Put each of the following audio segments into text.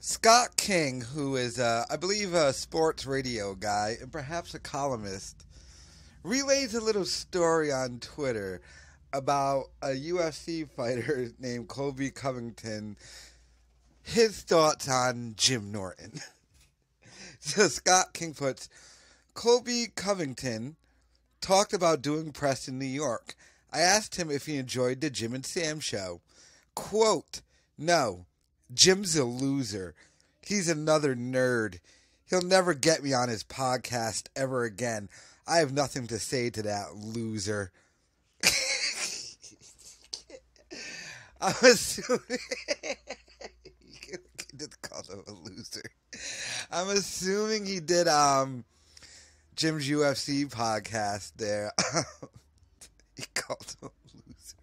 Scott King, who is, I believe, a sports radio guy and perhaps a columnist, relays a little story on Twitter about a UFC fighter named Colby Covington, his thoughts on Jim Norton. So Scott King puts, Colby Covington talked about doing press in New York. I asked him if he enjoyed the Jim and Sam show. Quote, no, Jim's a loser. He's another nerd. He'll never get me on his podcast ever again. I have nothing to say to that loser. I'm assuming you just called him a loser. I'm assuming he did Jim's UFC podcast there. He called him a loser.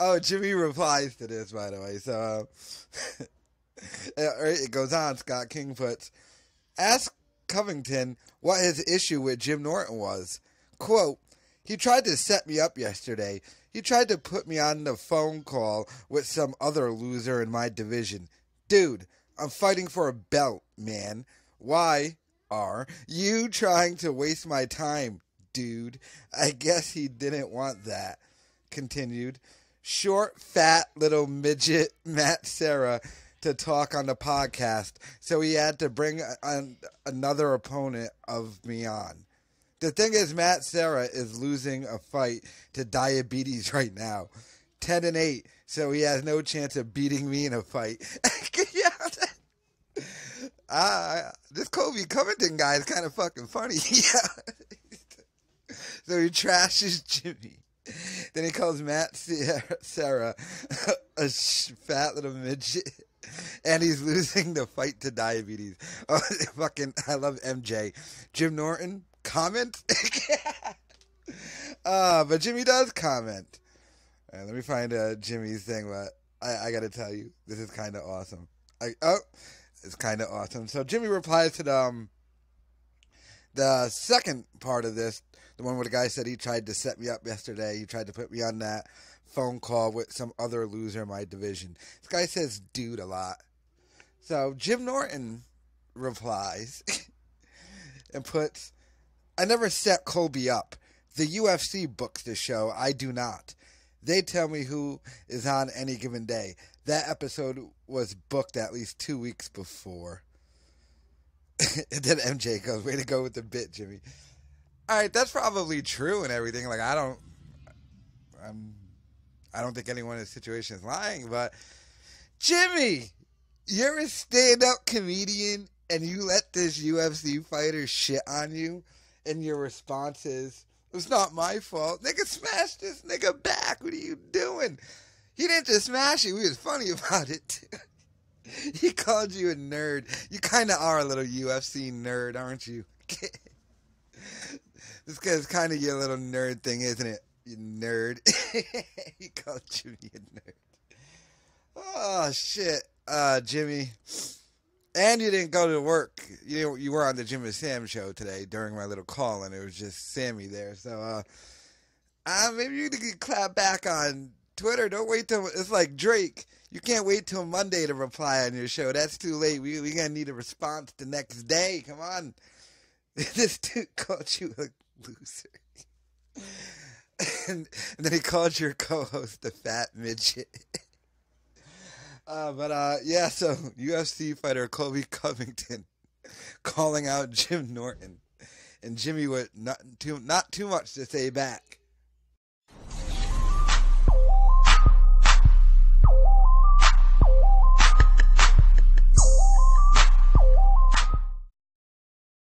Oh, Jimmy replies to this, by the way. So it goes on. Scott King puts, ask Covington what his issue with Jim Norton was. Quote, he tried to set me up yesterday. He tried to put me on the phone call with some other loser in my division. Dude, I'm fighting for a belt, man. Why are you trying to waste my time, dude? I guess he didn't want that. Continued. Short, fat, little midget Matt Serra to talk on the podcast, so he had to bring another opponent of me on. The thing is, Matt Serra is losing a fight to diabetes right now. 10-8, so he has no chance of beating me in a fight. This Colby Covington guy is kind of fucking funny. So he trashes Jimmy. Then he calls Matt Serra a fat little midget. And he's losing the fight to diabetes. Oh, I love MJ. Jim Norton, comment? But Jimmy does comment. Let me find Jimmy's thing, but I got to tell you, this is kind of awesome. It's kind of awesome. So Jimmy replies to the second part of this, the one where the guy said he tried to set me up yesterday. He tried to put me on that phone call with some other loser in my division. This guy says dude a lot. So Jim Norton replies and puts, I never set Colby up. The UFC books the show. I do not. They tell me who is on any given day. That episode was booked at least 2 weeks before. And then MJ goes, way to go with the bit, Jimmy. All right, that's probably true and everything. Like, I don't think anyone in this situation is lying, but Jimmy, you're a stand-up comedian and you let this UFC fighter shit on you and your response is, it's not my fault. Nigga, smash this nigga back. What are you doing? He didn't just smash you. He was funny about it, too. He called you a nerd. You kind of are a little UFC nerd, aren't you? This guy's kind of your little nerd thing, isn't it? You nerd. He called Jimmy a nerd. Oh, shit. Jimmy. And you didn't go to work. You were on the Jim and Sam show today during my little call, and it was just Sammy there. So, maybe you could clap back on Twitter. Don't wait till, it's like Drake. You can't wait till Monday to reply on your show. That's too late. We're going to need a response the next day. Come on. This dude called you a loser. And then he called your co-host a fat midget. Yeah, so UFC fighter Colby Covington calling out Jim Norton. And Jimmy with not too much to say back.